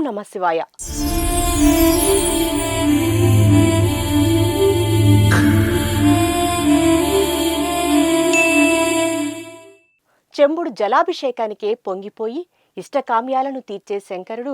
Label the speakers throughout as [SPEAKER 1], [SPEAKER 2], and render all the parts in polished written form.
[SPEAKER 1] నమః శివాయ. చెంబుడు జలాభిషేకానికే పొంగిపోయి ఇష్టకామ్యాలను తీర్చే శంకరుడు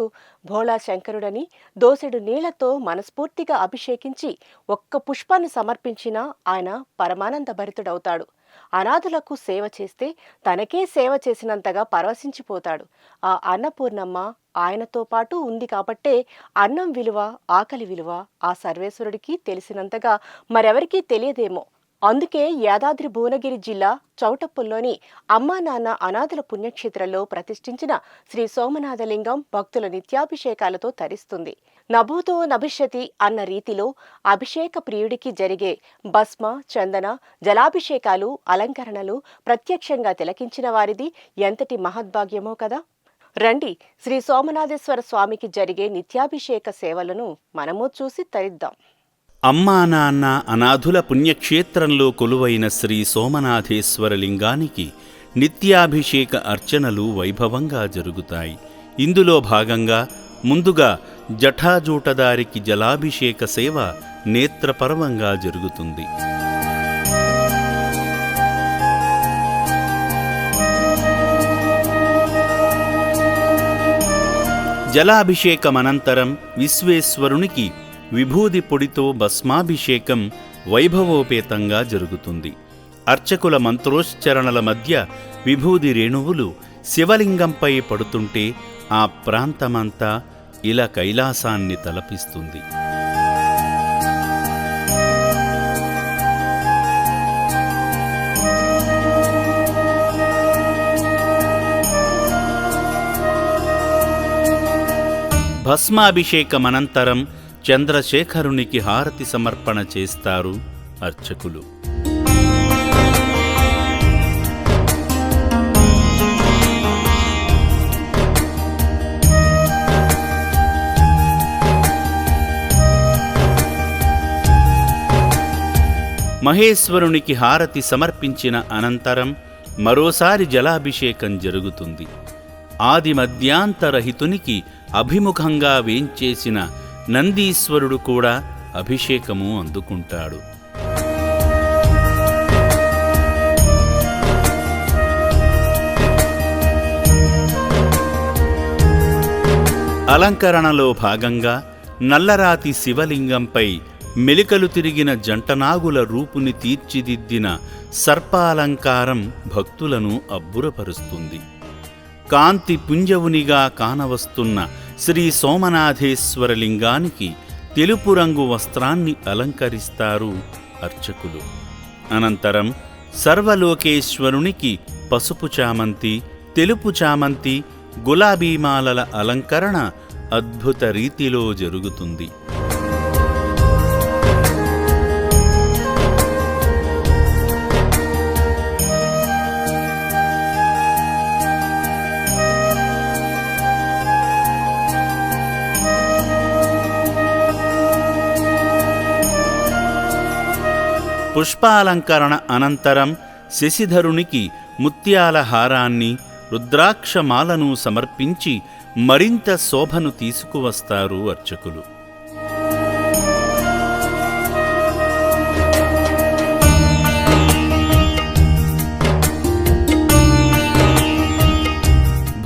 [SPEAKER 1] భోళా శంకరుడని దోసెడు నీళ్లతో మనస్ఫూర్తిగా అభిషేకించి ఒక్క పుష్పాన్ని సమర్పించినా ఆయన పరమానంద భరితుడవుతాడు. అనాథులకు సేవ చేస్తే తనకే సేవ చేసినంతగా పరవశించిపోతాడు. ఆ అన్నపూర్ణమ్మ ఆయనతో పాటు ఉంది కాబట్టే అన్నం విలువ, ఆకలి విలువ ఆ సర్వేశ్వరుడికి తెలిసినంతగా మరెవరికీ తెలియదేమో. అందుకే యాదాద్రి భువనగిరి జిల్లా చౌటప్పుల్లోని అమ్మా నాన్న అనాథుల పుణ్యక్షేత్రంలో ప్రతిష్ఠించిన శ్రీ సోమనాథలింగం భక్తుల నిత్యాభిషేకాలతో తరిస్తుంది. నభూతో నభిష్యతి అన్న రీతిలో అభిషేక ప్రియుడికి జరిగే భస్మ, చందన, జలాభిషేకాలు, అలంకరణలు ప్రత్యక్షంగా తిలకించిన వారిది ఎంతటి మహద్భాగ్యమో కదా. రండి, శ్రీ సోమనాథేశ్వర స్వామికి జరిగే నిత్యాభిషేక సేవలను మనము చూసి తరిద్దాం.
[SPEAKER 2] అమ్మా నాన్న అనాథుల పుణ్యక్షేత్రంలో కొలువైన శ్రీ సోమనాథేశ్వర లింగానికి నిత్యాభిషేక అర్చనలు వైభవంగా జరుగుతాయి. ఇందులో భాగంగా ముందుగా జటాజూటదారికి జలాభిషేక సేవ నేత్రపర్వంగా జరుగుతుంది. జలాభిషేకమనంతరం విశ్వేశ్వరునికి విభూది పొడితో భస్మాభిషేకం వైభవోపేతంగా జరుగుతుంది. అర్చకుల మంత్రోచ్చరణల మధ్య విభూది రేణువులు శివలింగంపై పడుతుంటే ఆ ప్రాంతమంతా ఇలా కైలాసాన్ని తలపిస్తుంది. భస్మాభిషేకమనంతరం చంద్రశేఖరునికి హారతి సమర్పణ చేస్తారు అర్చకులు. మహేశ్వరునికి హారతి సమర్పించిన అనంతరం మరోసారి జలాభిషేకం జరుగుతుంది. ఆది మధ్యాంతరహితునికి అభిముఖంగా వేంచేసిన నందీశ్వరుడు కూడా అభిషేకము అందుకుంటాడు. అలంకరణలో భాగంగా నల్లరాతి శివలింగంపై మెలికలు తిరిగిన జంటనాగుల రూపుని తీర్చిదిద్దిన సర్పాలంకారం భక్తులను అబ్బురపరుస్తుంది. కాంతి పుంజవునిగా కానవస్తున్న శ్రీ సోమనాథేశ్వర లింగానికి తెలుపు రంగు వస్త్రాన్ని అలంకరిస్తారు అర్చకులు. అనంతరం సర్వలోకేశ్వరునికి పసుపు చామంతి, తెలుపు చామంతి, గులాబీమాలల అలంకరణ అద్భుత రీతిలో జరుగుతుంది. పుష్పాలంకరణ అనంతరం శశిధరునికి ముత్యాల హారాన్ని, రుద్రాక్షమాలను సమర్పించి మరింత శోభను తీసుకువస్తారు అర్చకులు.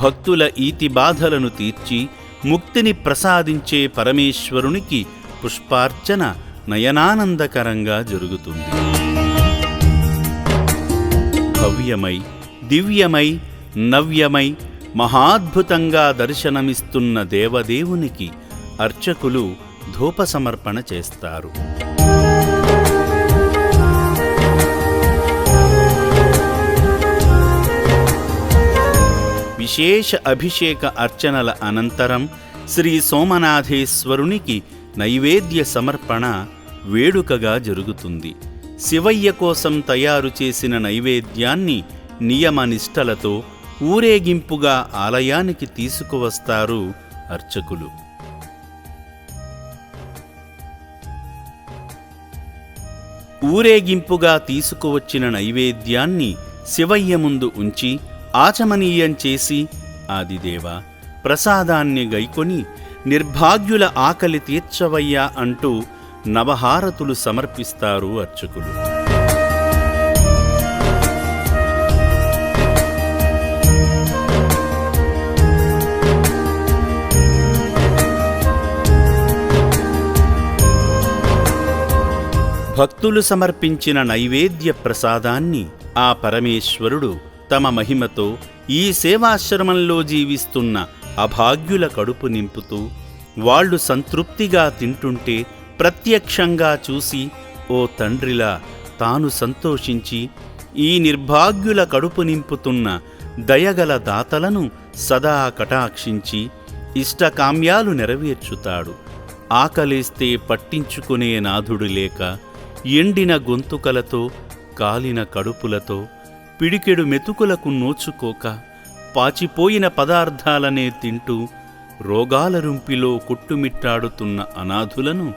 [SPEAKER 2] భక్తుల ఈతి బాధలను తీర్చి ముక్తిని ప్రసాదించే పరమేశ్వరునికి పుష్పార్చన నయనానందకరంగా జరుగుతుంది. భవ్యమై, దివ్యమై, నవ్యమై, మహాద్భుతంగా దర్శనమిస్తున్న దేవదేవునికి అర్చకులు ధూప సమర్పణ చేస్తారు. విశేష అభిషేక అర్చనల అనంతరం శ్రీ సోమనాథేశ్వరునికి నైవేద్య సమర్పణ వేడుకగా జరుగుతుంది. శివయ్య కోసం తయారు చేసిన నైవేద్యాన్ని నియమనిష్టలతో ఊరేగింపుగా ఆలయానికి తీసుకువస్తారు అర్చకులు. ఊరేగింపుగా తీసుకువచ్చిన నైవేద్యాన్ని శివయ్య ముందు ఉంచి ఆచమనీయం చేసి, ఆదిదేవా, ప్రసాదాన్ని గైకొని నిర్భాగ్యుల ఆకలి తీర్చవయ్యా అంటూ నవహారతులు సమర్పిస్తారు అర్చకులు. భక్తులు సమర్పించిన నైవేద్య ప్రసాదాన్ని ఆ పరమేశ్వరుడు తమ మహిమతో ఈ సేవాశ్రమంలో జీవిస్తున్న అభాగ్యుల కడుపు నింపుతూ వాళ్ళు సంతృప్తిగా తింటుంటే ప్రత్యక్షంగా చూసి ఓ తండ్రిలా తాను సంతోషించి ఈ నిర్భాగ్యుల కడుపు నింపుతున్న దయగల దాతలను సదా కటాక్షించి ఇష్టకామ్యాలు నెరవేర్చుతాడు. ఆకలేస్తే పట్టించుకునే నాథుడు లేక ఎండిన గొంతుకలతో కాలిన కడుపులతో పిడికెడు మెతుకులకు నోచుకోక పాచిపోయిన పదార్థాలనే తింటూ రోగాల రుంపిలో కొట్టుమిట్టాడుతున్న అనాథులను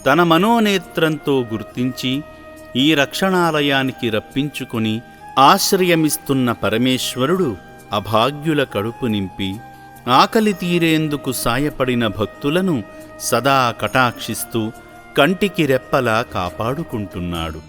[SPEAKER 2] తన మనోనేత్రంతో గుర్తించి ఈ రక్షణాలయానికి రప్పించుకుని ఆశ్రయమిస్తున్న పరమేశ్వరుడు అభాగ్యుల కడుపు నింపి ఆకలి తీరేందుకు సాయపడిన భక్తులను సదా కటాక్షిస్తూ కంటికి రెప్పలా కాపాడుకుంటున్నాడు.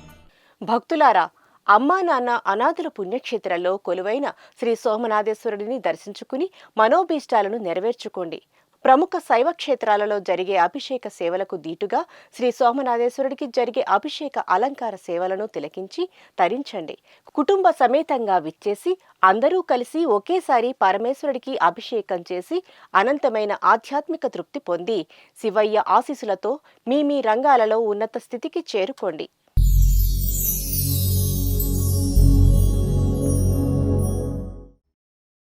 [SPEAKER 1] భక్తులారా, అమ్మా నాన్న అనాథుల పుణ్యక్షేత్రంలో కొలువైన శ్రీ సోమనాథేశ్వరుడిని దర్శించుకుని మనోభీష్టాలను నెరవేర్చుకోండి. ప్రముఖ శైవ క్షేత్రాలలో జరిగే అభిషేక సేవలకు దీటుగా శ్రీ సోమనాథేశ్వరుడికి జరిగే అభిషేక అలంకార సేవలను తిలకించి తరించండి. కుటుంబ సమేతంగా విచ్చేసి అందరూ కలిసి ఒకేసారి పరమేశ్వరుడికి అభిషేకం చేసి అనంతమైన ఆధ్యాత్మిక తృప్తి పొంది శివయ్య ఆశీస్సులతో మీ రంగాలలో ఉన్నత స్థితికి చేరుకోండి.